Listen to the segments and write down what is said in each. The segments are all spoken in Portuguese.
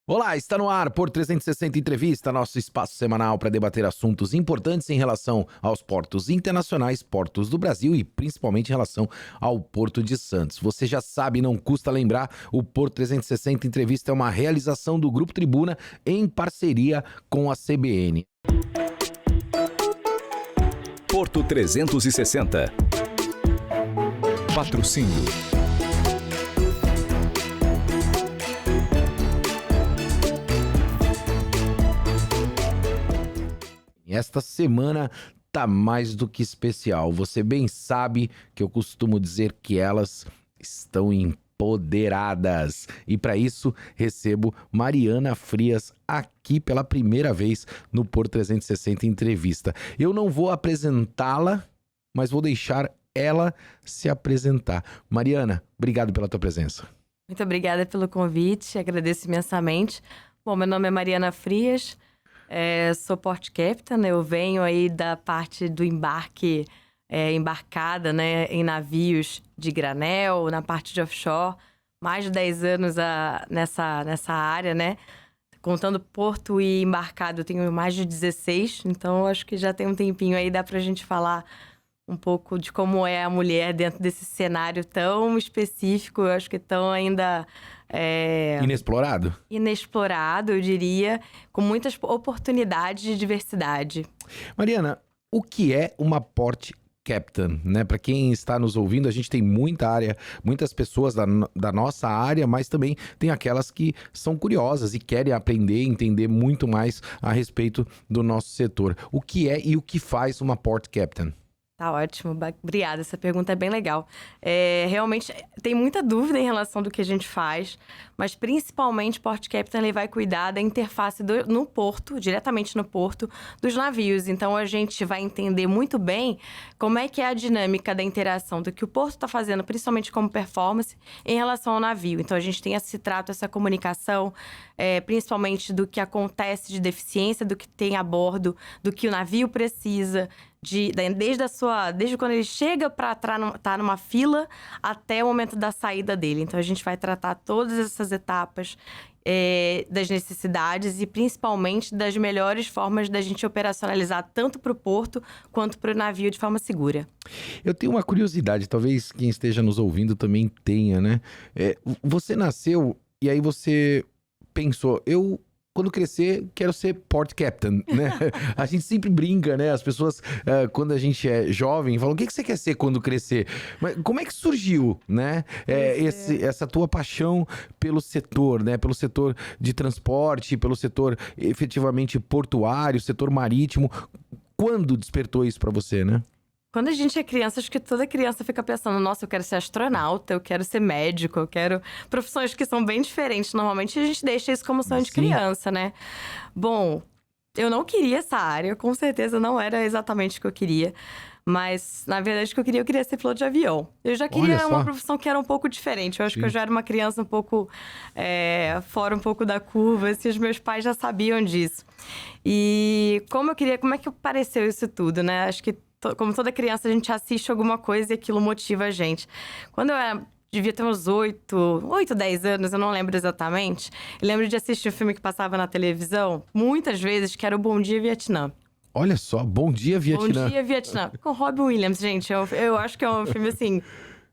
Olá, está no ar por 360 Entrevista, nosso espaço semanal para debater assuntos importantes em relação aos portos internacionais, portos do Brasil e principalmente em relação ao Porto de Santos. Você já sabe, não custa lembrar, o Por 360 Entrevista é uma realização do Grupo Tribuna em parceria com a CBN. Porto 360. Patrocínio. Esta semana tá mais do que especial. Você bem sabe que eu costumo dizer que elas estão empoderadas. E para isso, recebo Mariana Frias aqui pela primeira vez no Por 360 Entrevista. Eu não vou apresentá-la, mas vou deixar ela se apresentar. Mariana, obrigado pela tua presença. Muito obrigada pelo convite, agradeço imensamente. Bom, meu nome é Mariana Frias, sou Port Captain, eu venho aí da parte do embarque, embarcada, né, em navios de granel, na parte de offshore, mais de 10 anos nessa área, né? Contando porto e embarcado, eu tenho mais de 16, então eu acho que já tem um tempinho aí, dá pra gente falar um pouco de como é a mulher dentro desse cenário tão específico, eu acho que tão ainda... Inexplorado, eu diria, com muitas oportunidades de diversidade. Mariana, o que é uma Port Captain, né? Para quem está nos ouvindo, a gente tem muitas pessoas da nossa área, mas também tem aquelas que são curiosas e querem aprender e entender muito mais a respeito do nosso setor. O que é e o que faz uma Port Captain? Tá ótimo, obrigada, essa pergunta é bem legal. Realmente, tem muita dúvida em relação do que a gente faz, mas principalmente Port Captain ele vai cuidar da interface no porto, diretamente no porto, dos navios. Então, a gente vai entender muito bem como é que é a dinâmica da interação do que o porto está fazendo, principalmente como performance, em relação ao navio. Então, a gente tem esse trato, essa comunicação, principalmente do que acontece de deficiência, do que tem a bordo, do que o navio precisa, desde quando ele chega para estar numa fila até o momento da saída dele. Então, a gente vai tratar todas essas etapas das necessidades e principalmente das melhores formas da gente operacionalizar tanto para o porto quanto para o navio de forma segura. Eu tenho uma curiosidade, talvez quem esteja nos ouvindo também tenha, né? Você nasceu e aí você pensou, quando crescer, quero ser Port Captain, né? A gente sempre brinca, né? As pessoas, quando a gente é jovem, falam, o que você quer ser quando crescer? Mas como é que surgiu, né? Essa tua paixão pelo setor, né? Pelo setor de transporte, pelo setor efetivamente portuário, setor marítimo. Quando despertou isso pra você, né? Quando a gente é criança, acho que toda criança fica pensando, nossa, eu quero ser astronauta, eu quero ser médico, eu quero... Profissões que são bem diferentes. Normalmente, a gente deixa isso como sonho de criança, né? Bom, eu não queria essa área, com certeza não era exatamente o que eu queria. Mas, na verdade, o que eu queria ser piloto de avião. Eu já queria uma profissão que era um pouco diferente. Eu acho que eu já era uma criança um pouco fora um pouco da curva, assim, os meus pais já sabiam disso. E como é que pareceu isso tudo, né? Acho que como toda criança, a gente assiste alguma coisa e aquilo motiva a gente. Quando eu devia ter uns 8, 10 anos, eu não lembro exatamente. Eu lembro de assistir um filme que passava na televisão, muitas vezes, que era o Bom Dia Vietnã. Olha só, Bom Dia Vietnã. Bom Dia Vietnã. Com Robin Williams, gente. Eu acho que é um filme, assim...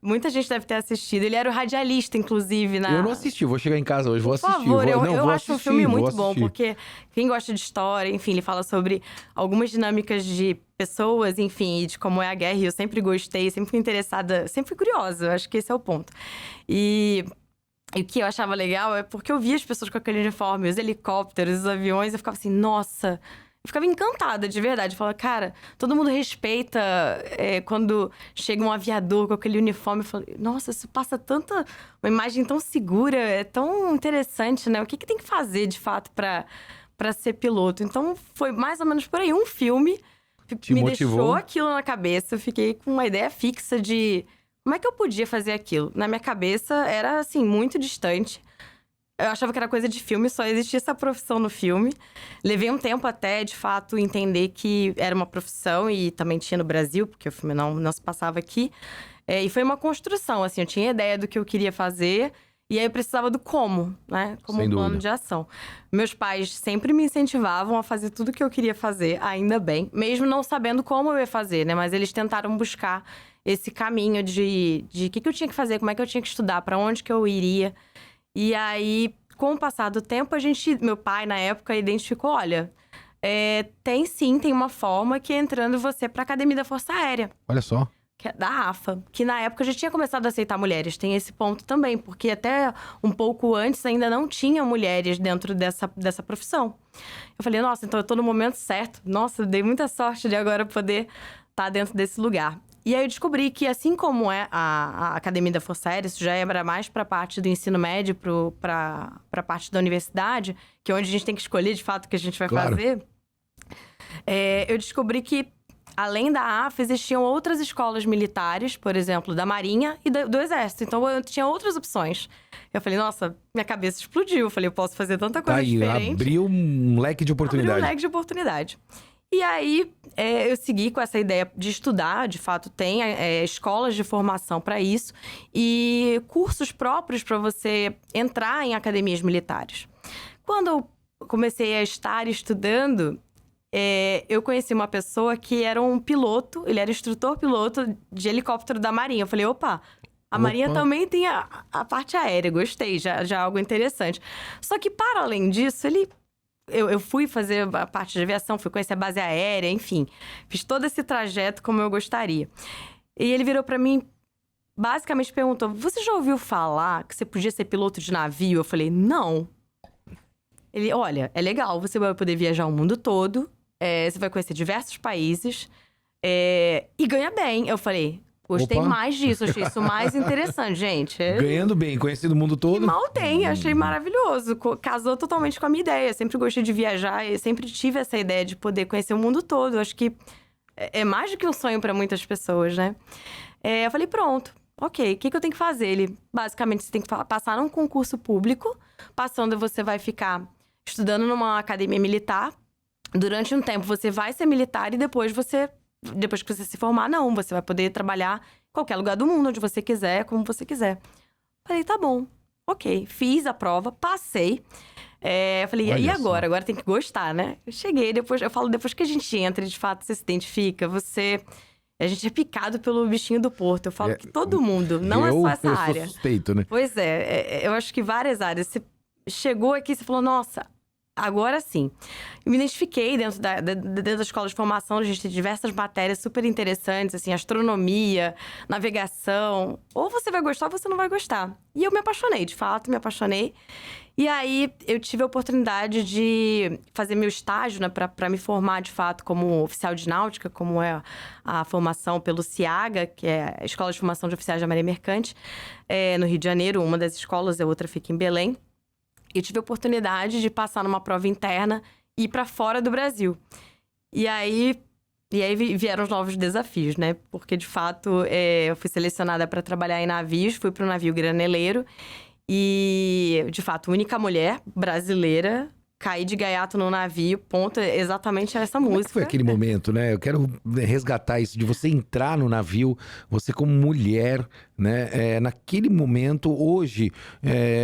Muita gente deve ter assistido. Ele era o radialista, inclusive, Eu não assisti, vou chegar em casa hoje, vou assistir. Por favor, eu acho um filme muito bom, porque quem gosta de história, enfim, ele fala sobre algumas dinâmicas de pessoas, enfim, e de como é a guerra. E eu sempre gostei, sempre fui interessada, sempre fui curiosa, eu acho que esse é o ponto. E o que eu achava legal é porque eu via as pessoas com aquele uniforme, os helicópteros, os aviões, eu ficava assim, nossa... Eu ficava encantada, de verdade. Eu falava, cara, todo mundo respeita quando chega um aviador com aquele uniforme. Eu falei, nossa, isso passa uma imagem tão segura, é tão interessante, né? O que tem que fazer, de fato, pra ser piloto? Então, foi mais ou menos por aí. Um filme me deixou aquilo na cabeça. Eu fiquei com uma ideia fixa de como é que eu podia fazer aquilo. Na minha cabeça, era, assim, muito distante. Eu achava que era coisa de filme, só existia essa profissão no filme. Levei um tempo até, de fato, entender que era uma profissão e também tinha no Brasil, porque o filme não se passava aqui. E foi uma construção, assim, eu tinha ideia do que eu queria fazer E aí eu precisava do como, né? Como Sem um plano dúvida. de ação. Meus pais sempre me incentivavam a fazer tudo que eu queria fazer, ainda bem. Mesmo não sabendo como eu ia fazer, né? Mas eles tentaram buscar esse caminho de o que eu tinha que fazer, como é que eu tinha que estudar, para onde que eu iria. E aí, com o passar do tempo, meu pai, na época, identificou, olha… tem uma forma que é entrando você pra Academia da Força Aérea. Olha só. Que é da AFA, que na época já tinha começado a aceitar mulheres. Tem esse ponto também, porque até um pouco antes ainda não tinha mulheres dentro dessa profissão. Eu falei, nossa, então eu tô no momento certo. Nossa, eu dei muita sorte de agora poder estar dentro desse lugar. E aí eu descobri que, assim como é a Academia da Força Aérea, isso já era mais pra parte do ensino médio, pra parte da universidade, que é onde a gente tem que escolher, de fato, o que a gente vai fazer. Eu descobri que, além da AFA, existiam outras escolas militares, por exemplo, da Marinha e do Exército. Então, eu tinha outras opções. Eu falei, nossa, minha cabeça explodiu. Eu falei, eu posso fazer tanta coisa diferente. Abriu um leque de oportunidade. Abriu um leque de oportunidade. E aí, eu segui com essa ideia de estudar. De fato, tem escolas de formação para isso. E cursos próprios para você entrar em academias militares. Quando eu comecei a estar estudando… eu conheci uma pessoa que era um piloto, ele era instrutor piloto de helicóptero da Marinha. Eu falei, opa, a Marinha também tem a parte aérea, gostei, já é algo interessante. Só que, para além disso, eu fui fazer a parte de aviação, fui conhecer a base aérea, enfim. Fiz todo esse trajeto como eu gostaria. E ele virou pra mim, basicamente perguntou, você já ouviu falar que você podia ser piloto de navio? Eu falei, não. Ele, olha, é legal, você vai poder viajar o mundo todo, você vai conhecer diversos países e ganha bem. Eu falei, gostei mais disso, achei isso mais interessante, gente. Ganhando bem, conhecido o mundo todo. E mal tem, achei maravilhoso. Casou totalmente com a minha ideia. Sempre gostei de viajar e sempre tive essa ideia de poder conhecer o mundo todo. Acho que é mais do que um sonho para muitas pessoas, né? Eu falei, pronto. Ok, o que eu tenho que fazer? Ele, basicamente, você tem que passar num concurso público. Passando, você vai ficar estudando numa academia militar. Durante um tempo, você vai ser militar e depois que você se formar, não. Você vai poder trabalhar em qualquer lugar do mundo, onde você quiser, como você quiser. Falei, tá bom. Ok, fiz a prova, passei. Falei, e agora? Agora tem que gostar, né? Eu cheguei, depois que a gente entra e de fato você se identifica, a gente é picado pelo bichinho do Porto. Eu falo que todo mundo, não é só essa área. Eu sou suspeito, né? Pois eu acho que várias áreas. Você chegou aqui e você falou, nossa, agora sim. Eu me identifiquei dentro da escola de formação, a gente tem diversas matérias super interessantes, assim, astronomia, navegação. Ou você vai gostar ou você não vai gostar. E eu me apaixonei, de fato, me apaixonei. E aí, eu tive a oportunidade de fazer meu estágio, né, para me formar, de fato, como oficial de náutica, como é a formação pelo CIAGA, que é a Escola de Formação de Oficiais da Marinha Mercante, no Rio de Janeiro. Uma das escolas, a outra fica em Belém. E tive a oportunidade de passar numa prova interna e ir para fora do Brasil. E aí vieram os novos desafios, né? Porque, de fato, eu fui selecionada para trabalhar em navios, fui para um navio graneleiro. E, de fato, única mulher brasileira, caí de gaiato no navio, ponto, exatamente essa música. Como é que foi aquele momento, né? Eu quero resgatar isso, de você entrar no navio, você como mulher, né? Naquele momento, hoje,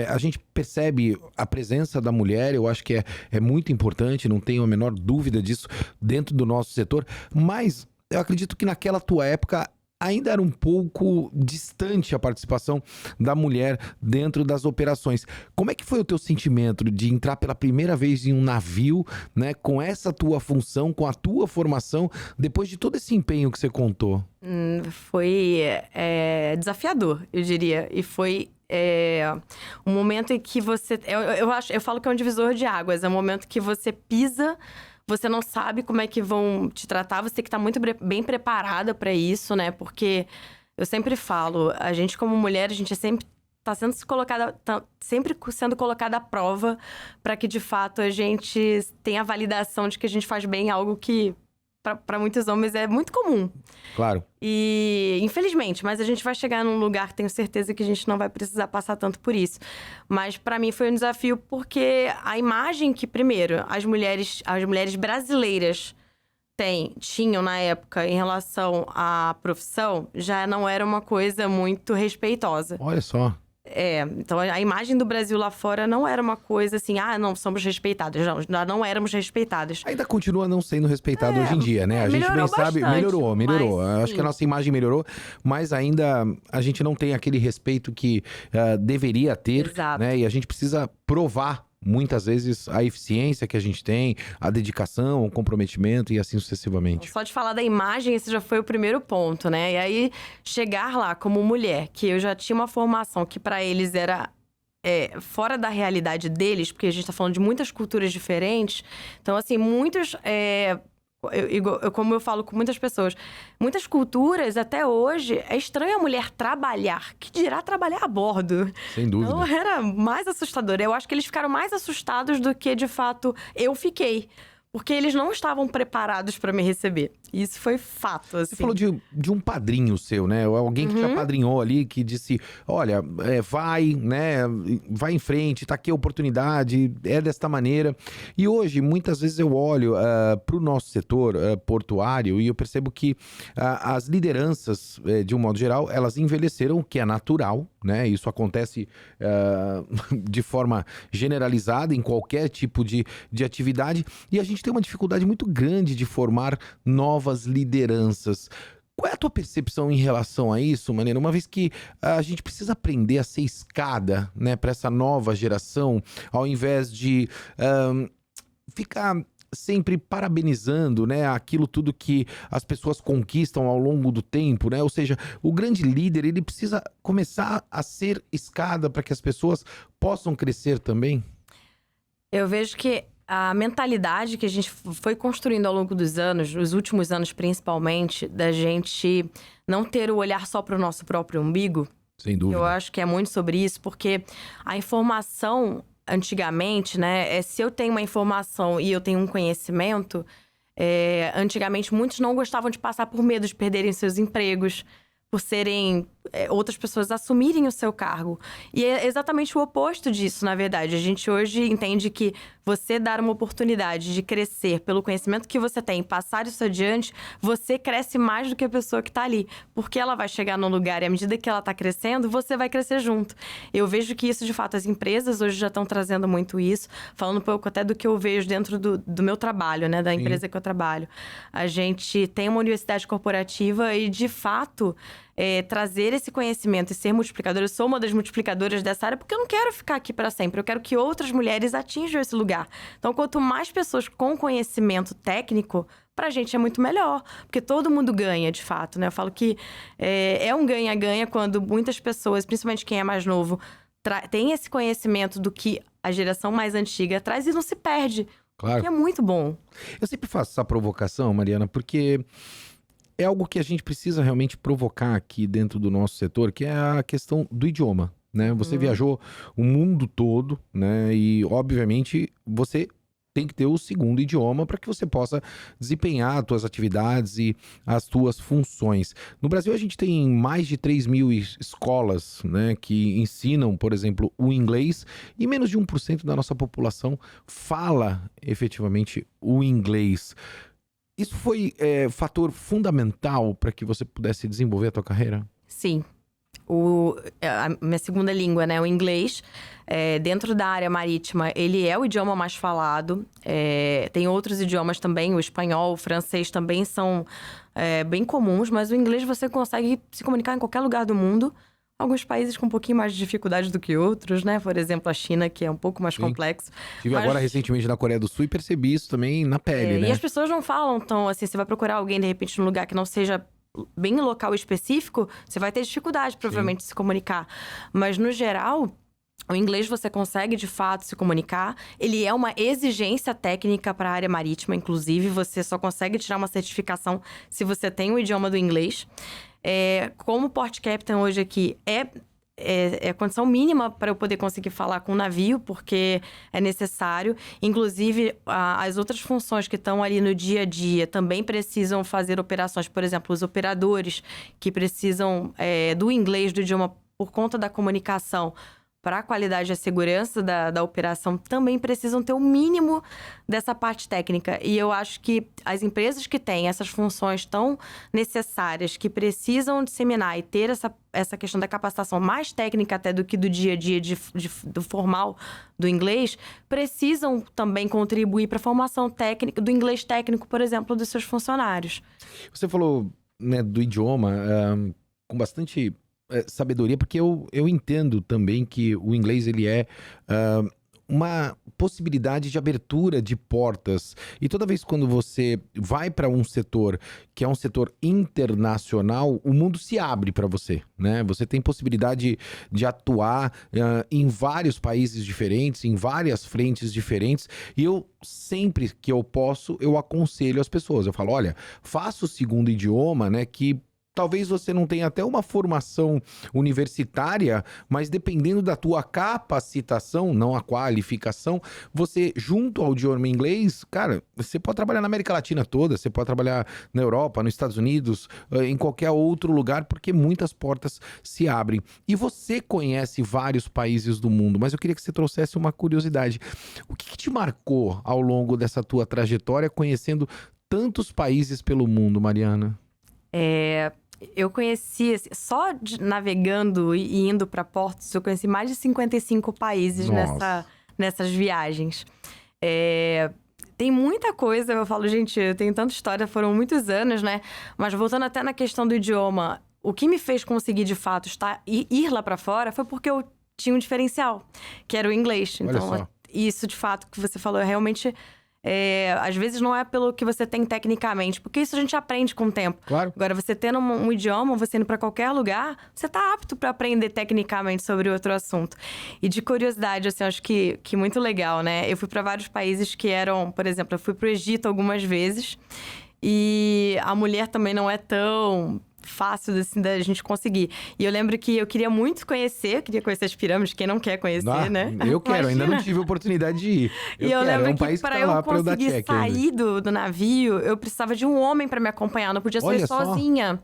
a gente percebe a presença da mulher, eu acho que é muito importante, não tenho a menor dúvida disso dentro do nosso setor, mas eu acredito que naquela tua época ainda era um pouco distante a participação da mulher dentro das operações. Como é que foi o teu sentimento de entrar pela primeira vez em um navio, né, com essa tua função, com a tua formação, depois de todo esse empenho que você contou? Foi desafiador, eu diria. E foi um momento em que você… Eu falo que é um divisor de águas. É um momento que você pisa… Você não sabe como é que vão te tratar, você tem que estar muito bem preparada para isso, né? Porque eu sempre falo, a gente como mulher, a gente sempre sempre sendo colocada à prova para que, de fato, a gente tenha a validação de que a gente faz bem algo que, para muitos homens, é muito comum. Claro. E, infelizmente, mas a gente vai chegar num lugar que tenho certeza que a gente não vai precisar passar tanto por isso. Mas, para mim, foi um desafio porque a imagem que, primeiro, as mulheres brasileiras tinham na época em relação à profissão já não era uma coisa muito respeitosa. Olha só. Então a imagem do Brasil lá fora não era uma coisa assim, não somos respeitadas. Não éramos respeitadas. Ainda continua não sendo respeitado hoje em dia, né? A gente bem sabe, melhorou. Mas, acho que a nossa imagem melhorou, mas ainda a gente não tem aquele respeito que deveria ter, Exato. né? E a gente precisa provar muitas vezes a eficiência que a gente tem, a dedicação, o comprometimento e assim sucessivamente. Só de falar da imagem, esse já foi o primeiro ponto, né? E aí, chegar lá como mulher, que eu já tinha uma formação que pra eles era fora da realidade deles, porque a gente tá falando de muitas culturas diferentes. Então, assim, muitos… como eu falo com muitas pessoas, muitas culturas, até hoje, é estranho a mulher trabalhar. Que dirá trabalhar a bordo? Sem dúvida. Então, era mais assustador. Eu acho que eles ficaram mais assustados do que, de fato, eu fiquei. Porque eles não estavam preparados para me receber. Isso foi fato, assim. Você falou de um padrinho seu, né? Alguém que te apadrinhou ali, que disse, olha, vai, né? Vai em frente, tá aqui a oportunidade, é desta maneira. E hoje, muitas vezes eu olho pro nosso setor portuário e eu percebo que as lideranças, de um modo geral, elas envelheceram, o que é natural, né? Isso acontece de forma generalizada em qualquer tipo de atividade. E a gente tem uma dificuldade muito grande de formar novas lideranças. Qual é a tua percepção em relação a isso, Mariana? Uma vez que a gente precisa aprender a ser escada, né, para essa nova geração, ao invés de ficar sempre parabenizando, né, aquilo tudo que as pessoas conquistam ao longo do tempo, né? Ou seja, o grande líder, ele precisa começar a ser escada para que as pessoas possam crescer também? Eu vejo que a mentalidade que a gente foi construindo ao longo dos anos, os últimos anos principalmente, da gente não ter o olhar só para o nosso próprio umbigo. Sem dúvida. Eu acho que é muito sobre isso, porque a informação, antigamente, né, se eu tenho uma informação e eu tenho um conhecimento, antigamente muitos não gostavam de passar por medo de perderem seus empregos, por serem outras pessoas assumirem o seu cargo. E é exatamente o oposto disso, na verdade. A gente hoje entende que você dar uma oportunidade de crescer pelo conhecimento que você tem e passar isso adiante, você cresce mais do que a pessoa que está ali. Porque ela vai chegar num lugar e à medida que ela está crescendo, você vai crescer junto. Eu vejo que isso, de fato, as empresas hoje já estão trazendo muito isso. Falando um pouco até do que eu vejo dentro do meu trabalho, né? Da empresa que eu trabalho. A gente tem uma universidade corporativa e, de fato, trazer esse conhecimento e ser multiplicadora. Eu sou uma das multiplicadoras dessa área porque eu não quero ficar aqui para sempre. Eu quero que outras mulheres atinjam esse lugar. Então, quanto mais pessoas com conhecimento técnico, pra gente é muito melhor. Porque todo mundo ganha, de fato, né? Eu falo que é um ganha-ganha quando muitas pessoas, principalmente quem é mais novo, tem esse conhecimento do que a geração mais antiga traz e não se perde. Claro. Que é muito bom. Eu sempre faço essa provocação, Mariana, porque é algo que a gente precisa realmente provocar aqui dentro do nosso setor, que é a questão do idioma, né? Você viajou o mundo todo, né? E, obviamente, você tem que ter o segundo idioma para que você possa desempenhar as tuas atividades e as tuas funções. No Brasil, a gente tem mais de 3.000 escolas, né, que ensinam, por exemplo, o inglês, e menos de 1% da nossa população fala efetivamente o inglês. Isso foi fator fundamental para que você pudesse desenvolver a tua carreira? Sim. A minha segunda língua, né, o inglês, dentro da área marítima, ele é o idioma mais falado. Tem outros idiomas também, o espanhol, o francês também são bem comuns, mas o inglês você consegue se comunicar em qualquer lugar do mundo. Alguns países com um pouquinho mais de dificuldade do que outros, né? Por exemplo, a China, que é um pouco mais complexo. Estive agora recentemente na Coreia do Sul e percebi isso também na pele, né? E as pessoas não falam tão assim, você vai procurar alguém, de repente, num lugar que não seja bem local específico, você vai ter dificuldade, provavelmente, de se comunicar. Mas, no geral, o inglês você consegue, de fato, se comunicar. Ele é uma exigência técnica para a área marítima, inclusive. Você só consegue tirar uma certificação se você tem o idioma do inglês. Como Port Captain hoje aqui, é condição mínima para eu poder conseguir falar com o navio, porque é necessário. Inclusive, as outras funções que estão ali no dia a dia também precisam fazer operações. Por exemplo, os operadores que precisam do inglês, do idioma, por conta da comunicação. para a qualidade e a segurança da operação também precisam ter o mínimo dessa parte técnica. E eu acho que as empresas que têm essas funções tão necessárias, que precisam disseminar e ter essa questão da capacitação mais técnica até do que do dia a dia do formal do inglês, precisam também contribuir para a formação técnica, do inglês técnico, por exemplo, dos seus funcionários. Você falou, né, do idioma com bastante sabedoria, porque eu entendo também que o inglês ele é uma possibilidade de abertura de portas. E toda vez quando você vai para um setor que é um setor internacional, o mundo se abre para você, né? Você tem possibilidade de atuar em vários países diferentes, em várias frentes diferentes. E eu sempre que eu posso, eu aconselho as pessoas. Eu falo, olha, faça o segundo idioma, né? Que talvez você não tenha até uma formação universitária, mas dependendo da tua capacitação, não a qualificação, você, junto ao idioma inglês, cara, você pode trabalhar na América Latina toda, você pode trabalhar na Europa, nos Estados Unidos, em qualquer outro lugar, porque muitas portas se abrem. E você conhece vários países do mundo, mas eu queria que você trouxesse uma curiosidade. O que te marcou ao longo dessa tua trajetória, conhecendo tantos países pelo mundo, Mariana? Eu conheci, só navegando e indo para portos, eu conheci mais de 55 países nessas viagens. Tem muita coisa, eu falo, gente, eu tenho tanta história, foram muitos anos, né? Mas voltando até na questão do idioma, o que me fez conseguir, de fato, ir lá para fora foi porque eu tinha um diferencial, que era o inglês. Então, isso, de fato, que você falou, realmente... às vezes não é pelo que você tem tecnicamente, porque isso a gente aprende com o tempo. Claro. Agora, você tendo um idioma, você indo para qualquer lugar, você tá apto para aprender tecnicamente sobre outro assunto. E de curiosidade, assim, acho que muito legal, né? Eu fui para vários países que eram, por exemplo, eu fui pro Egito algumas vezes, e a mulher também não é tão fácil assim da gente conseguir. E eu lembro que eu queria muito conhecer, as pirâmides, quem não quer conhecer, né? Eu quero, ainda não tive a oportunidade de ir. Eu lembro que para eu conseguir sair do navio, eu precisava de um homem para me acompanhar, não podia sair sozinha.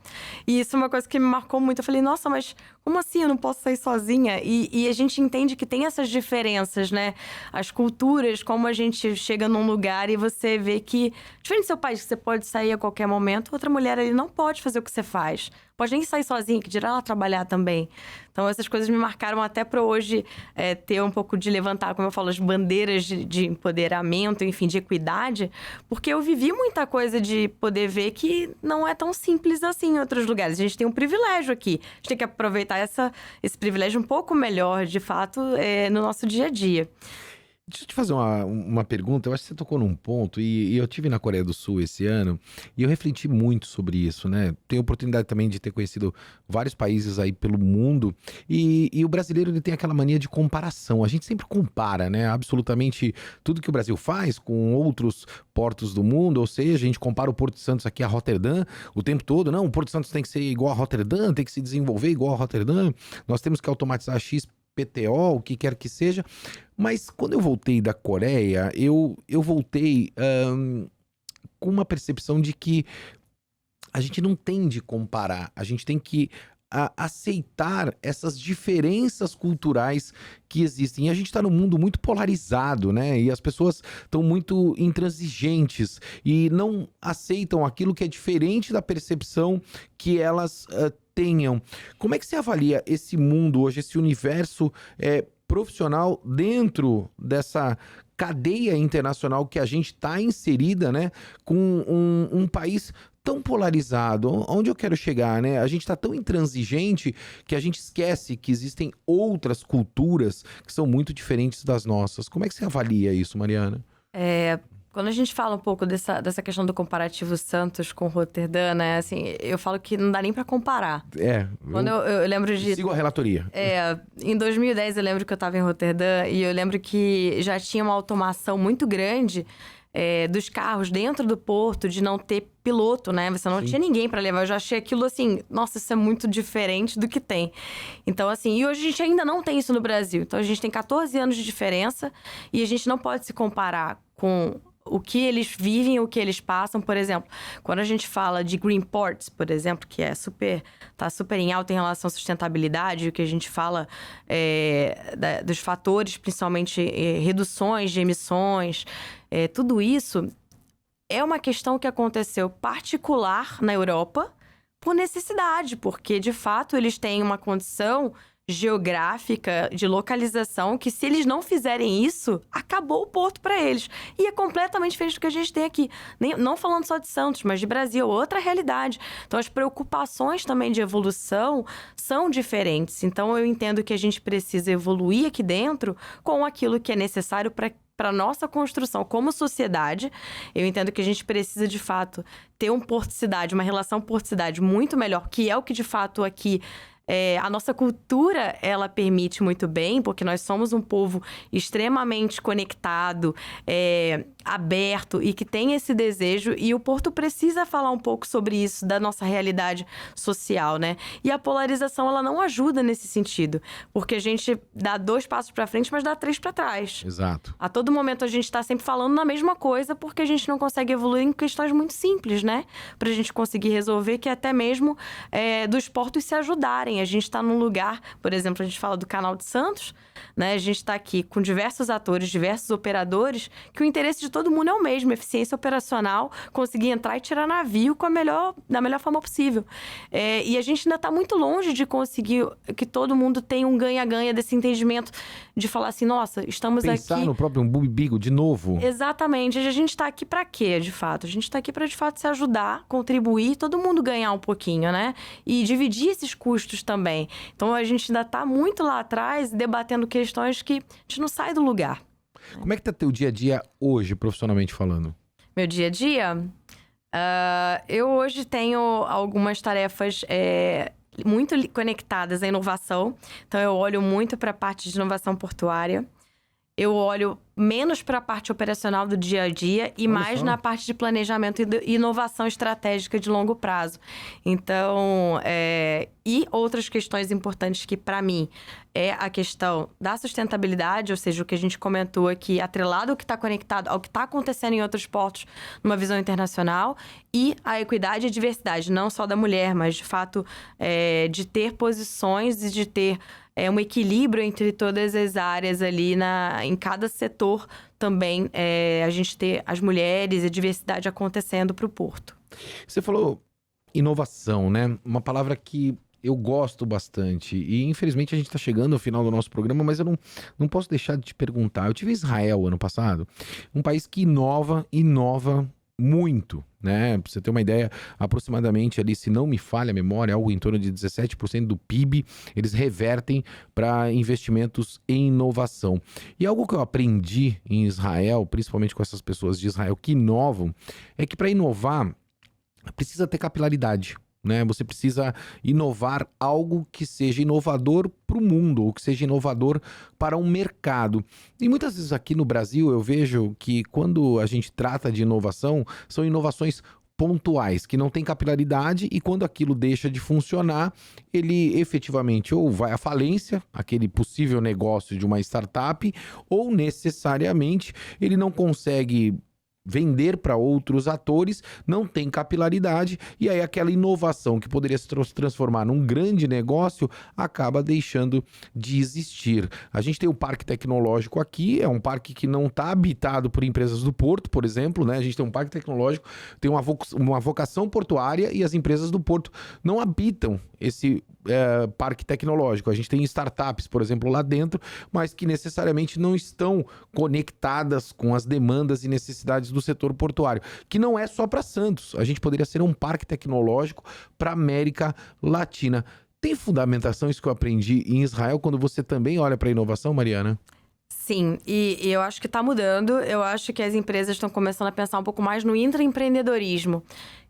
E isso é uma coisa que me marcou muito. Eu falei, nossa, mas como assim eu não posso sair sozinha? E a gente entende que tem essas diferenças, né? As culturas, como a gente chega num lugar e você vê que, diferente do seu país, que você pode sair a qualquer momento, outra mulher ali não pode fazer o que você faz. Pode nem sair sozinha, que dirá ela trabalhar também. Então, essas coisas me marcaram até para hoje ter um pouco de levantar, como eu falo, as bandeiras de empoderamento, enfim, de equidade. Porque eu vivi muita coisa de poder ver que não é tão simples assim em outros lugares. A gente tem um privilégio aqui. A gente tem que aproveitar esse privilégio um pouco melhor, de fato, no nosso dia a dia. Deixa eu te fazer uma pergunta. Eu acho que você tocou num ponto, e eu estive na Coreia do Sul esse ano, e eu refleti muito sobre isso, né? Tenho a oportunidade também de ter conhecido vários países aí pelo mundo, e o brasileiro ele tem aquela mania de comparação. A gente sempre compara, né? Absolutamente tudo que o Brasil faz com outros portos do mundo, ou seja, a gente compara o Porto de Santos aqui a Roterdã o tempo todo. Não, o Porto de Santos tem que ser igual a Roterdã, tem que se desenvolver igual a Roterdã, nós temos que automatizar X PTO, o que quer que seja. Mas quando eu voltei da Coreia, eu voltei com uma percepção de que a gente não tem de comparar, a gente tem que aceitar essas diferenças culturais que existem. E a gente está num mundo muito polarizado, né? E as pessoas estão muito intransigentes e não aceitam aquilo que é diferente da percepção que elas tenham. Como é que você avalia esse mundo hoje, esse universo profissional dentro dessa cadeia internacional que a gente está inserida, né? Com um país tão polarizado. Onde eu quero chegar, né? A gente está tão intransigente que a gente esquece que existem outras culturas que são muito diferentes das nossas. Como é que você avalia isso, Mariana? Quando a gente fala um pouco dessa questão do comparativo Santos com Roterdã, né? Assim, eu falo que não dá nem pra comparar. Quando eu lembro de... Sigo a relatoria. Em 2010 eu lembro que eu tava em Roterdã e eu lembro que já tinha uma automação muito grande dos carros dentro do porto, de não ter piloto, né? Você não tinha ninguém pra levar. Eu já achei aquilo assim, nossa, isso é muito diferente do que tem. Então, assim, e hoje a gente ainda não tem isso no Brasil. Então, a gente tem 14 anos de diferença e a gente não pode se comparar com o que eles vivem, o que eles passam. Por exemplo, quando a gente fala de Green Ports, por exemplo, que tá super em alta em relação à sustentabilidade, o que a gente fala dos fatores, principalmente reduções de emissões, tudo isso é uma questão que aconteceu particular na Europa por necessidade, porque, de fato, eles têm uma condição geográfica, de localização, que se eles não fizerem isso, acabou o porto para eles. E é completamente diferente do que a gente tem aqui. Não falando só de Santos, mas de Brasil, outra realidade. Então, as preocupações também de evolução são diferentes. Então, eu entendo que a gente precisa evoluir aqui dentro com aquilo que é necessário para a nossa construção como sociedade. Eu entendo que a gente precisa, de fato, ter um porto-cidade, uma relação porto-cidade muito melhor, que é o que, de fato, aqui a nossa cultura, ela permite muito bem, porque nós somos um povo extremamente conectado, aberto e que tem esse desejo. E o Porto precisa falar um pouco sobre isso, da nossa realidade social, né? E a polarização, ela não ajuda nesse sentido, porque a gente dá 2 passos para frente, mas dá 3 para trás. Exato. A todo momento a gente tá sempre falando na mesma coisa, porque a gente não consegue evoluir em questões muito simples, né? Pra gente conseguir resolver, que é até mesmo dos portos se ajudarem. A gente tá num lugar, por exemplo, a gente fala do Canal de Santos, né? A gente tá aqui com diversos atores, diversos operadores, que o interesse de todo mundo é o mesmo, eficiência operacional, conseguir entrar e tirar navio da melhor forma possível. E a gente ainda tá muito longe de conseguir que todo mundo tenha um ganha-ganha desse entendimento, de falar assim, nossa, estamos aqui... Pensar no próprio umbigo de novo. Exatamente. A gente tá aqui pra quê, de fato? A gente tá aqui pra, de fato, se ajudar, contribuir, todo mundo ganhar um pouquinho, né? E dividir esses custos também. Então, a gente ainda tá muito lá atrás, debatendo questões que a gente não sai do lugar. Como é que tá teu dia a dia hoje, profissionalmente falando? Meu dia a dia? Eu hoje tenho algumas tarefas muito conectadas à inovação. Então, eu olho muito para a parte de inovação portuária. Eu olho menos para a parte operacional do dia a dia e mais na parte de planejamento e inovação estratégica de longo prazo. Então, e outras questões importantes que, para mim, é a questão da sustentabilidade, ou seja, o que a gente comentou aqui, atrelado ao que está conectado ao que está acontecendo em outros portos numa visão internacional, e a equidade e a diversidade, não só da mulher, mas, de fato, de ter posições e de ter um equilíbrio entre todas as áreas ali em cada setor também, a gente ter as mulheres e a diversidade acontecendo para o Porto. Você falou inovação, né? Uma palavra que eu gosto bastante. E, infelizmente, a gente está chegando ao final do nosso programa, mas eu não posso deixar de te perguntar. Eu tive em Israel ano passado, um país que inova muito, né? Pra você ter uma ideia, aproximadamente ali, se não me falha a memória, algo em torno de 17% do PIB, eles revertem para investimentos em inovação. E algo que eu aprendi em Israel, principalmente com essas pessoas de Israel que inovam, é que para inovar precisa ter capilaridade. Né? Você precisa inovar algo que seja inovador para o mundo, ou que seja inovador para um mercado. E muitas vezes aqui no Brasil eu vejo que quando a gente trata de inovação, são inovações pontuais, que não tem capilaridade, e quando aquilo deixa de funcionar, ele efetivamente ou vai à falência, aquele possível negócio de uma startup, ou necessariamente ele não consegue vender para outros atores, não tem capilaridade, e aí aquela inovação que poderia se transformar num grande negócio acaba deixando de existir. A gente tem o parque tecnológico aqui, é um parque que não está habitado por empresas do Porto, por exemplo, né? A gente tem um parque tecnológico, tem uma vocação portuária, e as empresas do Porto não habitam esse parque tecnológico. A gente tem startups, por exemplo, lá dentro, mas que necessariamente não estão conectadas com as demandas e necessidades do setor portuário, que não é só para Santos. A gente poderia ser um parque tecnológico para a América Latina. Tem fundamentação isso que eu aprendi em Israel, quando você também olha para a inovação, Mariana? Sim, e eu acho que está mudando. Eu acho que as empresas estão começando a pensar um pouco mais no intraempreendedorismo,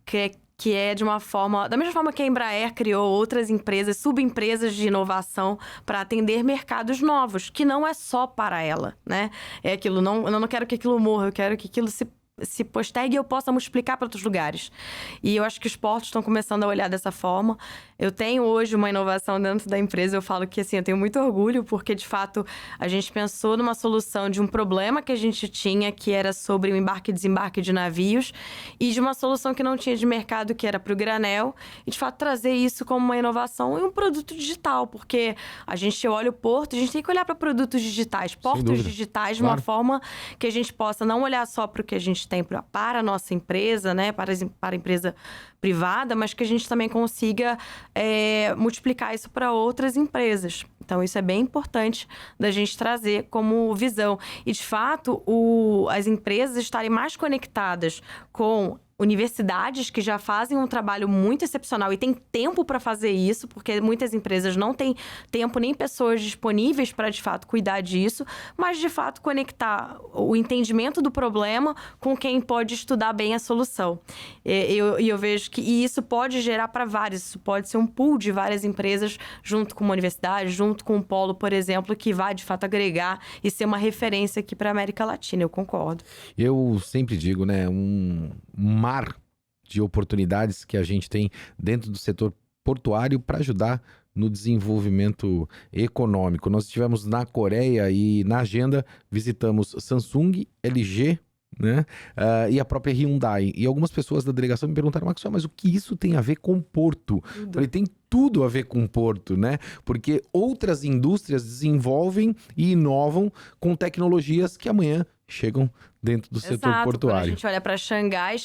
que é de uma forma... Da mesma forma que a Embraer criou outras empresas, subempresas de inovação para atender mercados novos, que não é só para ela, né? É aquilo, eu não quero que aquilo morra, eu quero que aquilo se se postergue e eu possa multiplicar para outros lugares. E eu acho que os portos estão começando a olhar dessa forma. Eu tenho hoje uma inovação dentro da empresa, eu falo que assim, eu tenho muito orgulho, porque de fato a gente pensou numa solução de um problema que a gente tinha, que era sobre o embarque e desembarque de navios, e de uma solução que não tinha de mercado, que era para o granel, e de fato trazer isso como uma inovação e um produto digital, porque a gente olha o porto, a gente tem que olhar para produtos digitais, portos digitais, de uma forma que a gente possa não olhar só para o que a gente tem para a nossa empresa, né, para a empresa privada, mas que a gente também consiga multiplicar isso para outras empresas. Então, isso é bem importante da gente trazer como visão. E, de fato, as empresas estarem mais conectadas com universidades que já fazem um trabalho muito excepcional e têm tempo para fazer isso, porque muitas empresas não têm tempo nem pessoas disponíveis para, de fato, cuidar disso, mas, de fato, conectar o entendimento do problema com quem pode estudar bem a solução. E eu vejo que isso pode gerar para vários, isso pode ser um pool de várias empresas junto com uma universidade, junto com um polo, por exemplo, que vai, de fato, agregar e ser uma referência aqui para a América Latina, eu concordo. Eu sempre digo, né, um mar de oportunidades que a gente tem dentro do setor portuário para ajudar no desenvolvimento econômico. Nós estivemos na Coreia e na agenda visitamos Samsung, LG, né? E a própria Hyundai. E algumas pessoas da delegação me perguntaram, Maxwell, mas o que isso tem a ver com porto? Eu falei, tem tudo a ver com porto, né? Porque outras indústrias desenvolvem e inovam com tecnologias que amanhã chegam dentro do setor portuário. Quando a gente olha para Xangai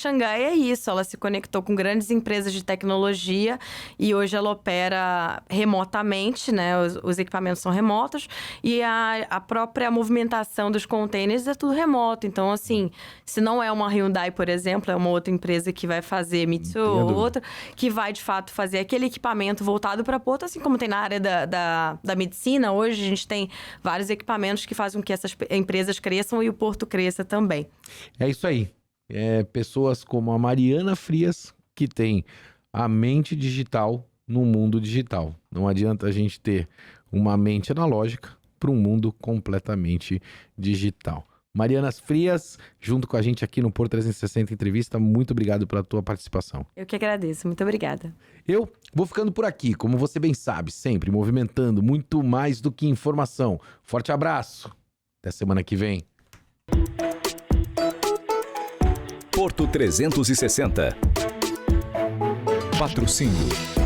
é isso. Ela se conectou com grandes empresas de tecnologia e hoje ela opera remotamente, né? Os equipamentos são remotos e a própria movimentação dos containers é tudo remoto. Então, assim, se não é uma Hyundai, por exemplo, é uma outra empresa que vai fazer, Mitsu ou outra, que vai, de fato, fazer aquele equipamento voltado para porto, assim como tem na área da medicina. Hoje, a gente tem vários equipamentos que fazem com que essas empresas cresçam e o porto cresça também. É isso aí. Pessoas como a Mariana Frias que tem a mente digital no mundo digital. Não adianta a gente ter uma mente analógica para um mundo completamente digital. Mariana Frias, junto com a gente aqui no Porto 360 Entrevista, muito obrigado pela tua participação. Eu que agradeço, muito obrigada. Eu vou ficando por aqui, como você bem sabe, sempre movimentando muito mais do que informação. Forte abraço, até semana que vem. Porto 360. Patrocínio